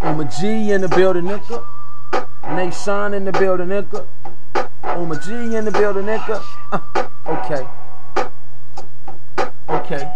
Oma G in the building, nigga. Nation in the building, nigga. Oma G in the building, nigga. Okay. Okay.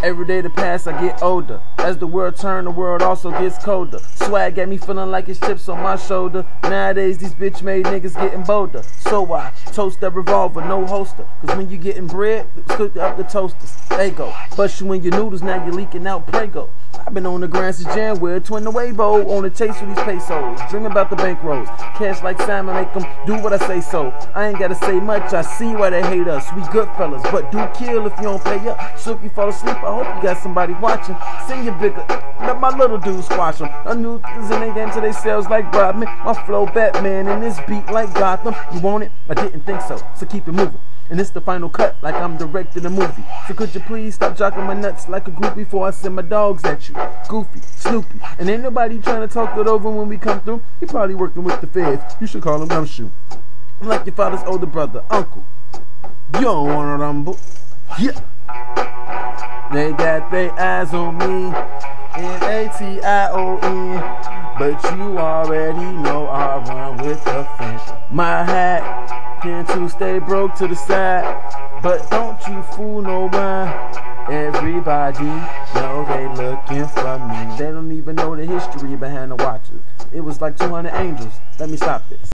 Every day that pass, I get older. As the world turn, the world also gets colder. Swag got me feeling like it's chips on my shoulder. Nowadays, these bitch-made niggas getting bolder. So I toast that revolver, no holster. Cause when you getting bread, cook up the toasters. They go. Bust you in your noodles, now you're leaking out Prego. I've been on the grind since January, twin the Weibo, on the chase for these pesos. Dreaming about the bankrolls, cash like Simon, make them do what I say so. I ain't gotta say much, I see why they hate us. We good fellas, but do kill if you don't pay up. So if you fall asleep, I hope you got somebody watching. Sing your bigger, let my little dudes squash them. I knew niggas in they game till they sells like Rodman. My flow Batman and this beat like Gotham. You want it? I didn't think so, so keep it moving. And it's the final cut, like I'm directing a movie. So could you please stop jocking my nuts like a groupie before I send my dogs at you? Goofy, Snoopy, and ain't nobody trying to talk it over when we come through. He probably working with the feds. You should call him Gumshoe. I'm like your father's older brother, uncle. You don't wanna rumble. Yeah. They got their eyes on me, N-A-T-I-O-N, but you already know I run with the fence. My hat can to stay broke to the side, but don't you fool no one. Everybody know they looking for me. They don't even know the history behind the watches. It was like 200 angels. Let me stop this.